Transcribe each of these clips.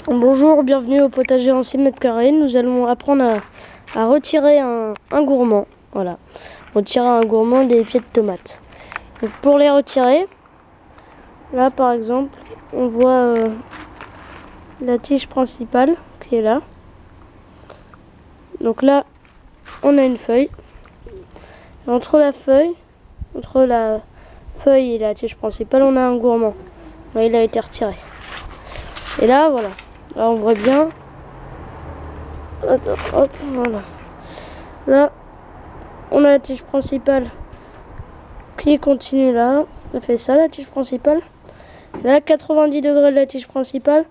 Bonjour, bienvenue au potager en 6 mètres carrés. Nous allons apprendre à retirer un gourmand. Voilà, retirer un gourmand des pieds de tomates. Donc pour les retirer, là par exemple, on voit la tige principale qui est là. Donc là, on a une feuille. Entre la feuille et la tige principale, on a un gourmand. Là, il a été retiré. Et là, voilà. Là, on voit bien. Attends, hop, voilà. Là, on a la tige principale qui continue là. On fait ça, la tige principale. Là, 90 degrés de la tige principale,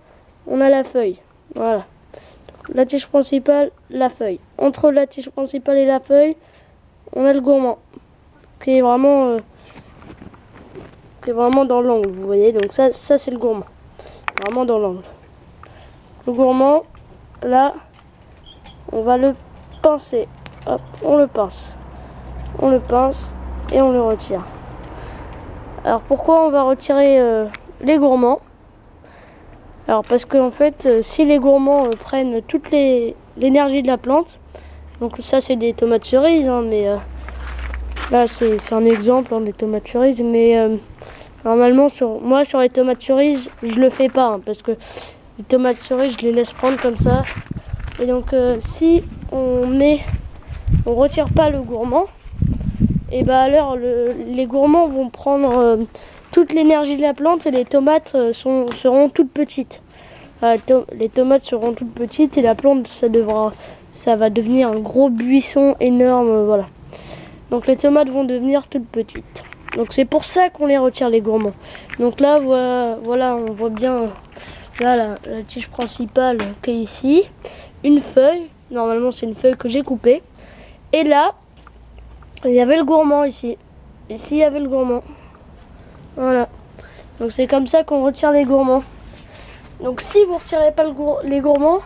on a la feuille. Voilà. Donc, la tige principale, la feuille. Entre la tige principale et la feuille, on a le gourmand qui est vraiment dans l'angle, vous voyez. Donc ça c'est le gourmand, vraiment dans l'angle. Le gourmand, là, on va le pincer. Hop, on le pince et on le retire. Alors pourquoi on va retirer les gourmands? Alors parce que en fait, si les gourmands prennent toute l'énergie de la plante, donc ça c'est des tomates cerises, hein, mais là c'est un exemple des tomates cerises, mais normalement sur les tomates cerises je le fais pas, hein, parce que les tomates cerises je les laisse prendre comme ça. Et donc si on retire pas le gourmand, et bah alors les gourmands vont prendre toute l'énergie de la plante et les tomates seront toutes petites. Les tomates seront toutes petites et la plante ça va devenir un gros buisson énorme, voilà. Donc les tomates vont devenir toutes petites. Donc c'est pour ça qu'on les retire, les gourmands. Donc là voilà, on voit bien là la tige principale qui est ici, une feuille. Normalement c'est une feuille que j'ai coupée. Et là il y avait le gourmand ici. Ici il y avait le gourmand. Voilà. Donc c'est comme ça qu'on retire les gourmands. Donc si vous ne retirez pas les gourmands,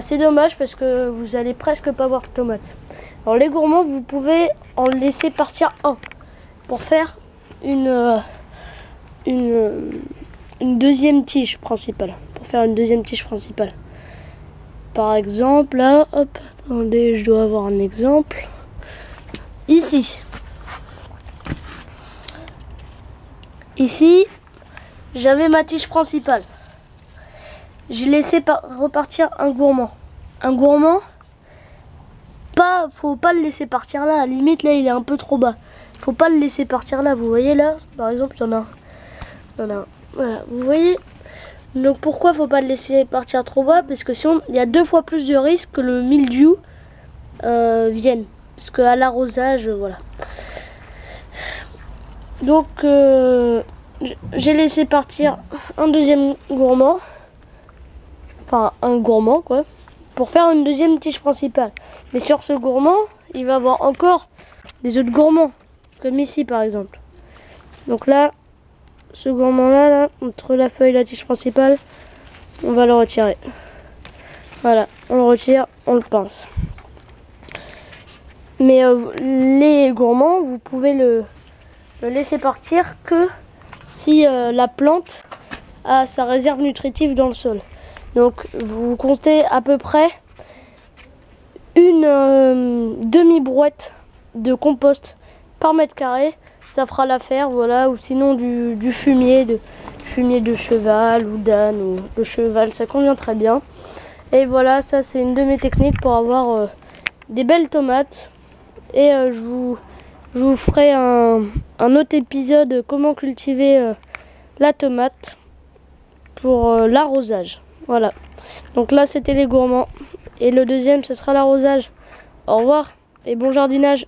c'est dommage parce que vous allez presque pas voir de tomates. Alors les gourmands, vous pouvez en laisser partir un pour faire une deuxième tige principale. Par exemple, là, hop, attendez, je dois avoir un exemple. Ici, j'avais ma tige principale. J'ai laissé repartir un gourmand. Faut pas le laisser partir là. À la limite, là, il est un peu trop bas. Faut pas le laisser partir là. Vous voyez là, par exemple, il y en a un. Voilà, vous voyez. Donc pourquoi faut pas le laisser partir trop bas? Parce que sinon, il y a 2 fois plus de risques que le mildiou vienne. Parce qu'à l'arrosage, voilà. Donc j'ai laissé partir un deuxième gourmand. Enfin, un gourmand, quoi. Pour faire une deuxième tige principale. Mais sur ce gourmand, il va y avoir encore des autres gourmands. Comme ici, par exemple. Donc là, ce gourmand-là, entre la feuille et la tige principale, on va le retirer. Voilà, on le retire, on le pince. Mais les gourmands, vous pouvez le laisser partir que si la plante a sa réserve nutritive dans le sol. Donc vous comptez à peu près une demi-brouette de compost par mètre carré, ça fera l'affaire, voilà. Ou sinon du fumier de cheval ou d'âne, ou le cheval, ça convient très bien. Et voilà, ça c'est une de mes techniques pour avoir des belles tomates. Et je vous ferai un autre épisode comment cultiver la tomate pour l'arrosage. Voilà, donc là c'était les gourmands et le deuxième ce sera l'arrosage. Au revoir et bon jardinage.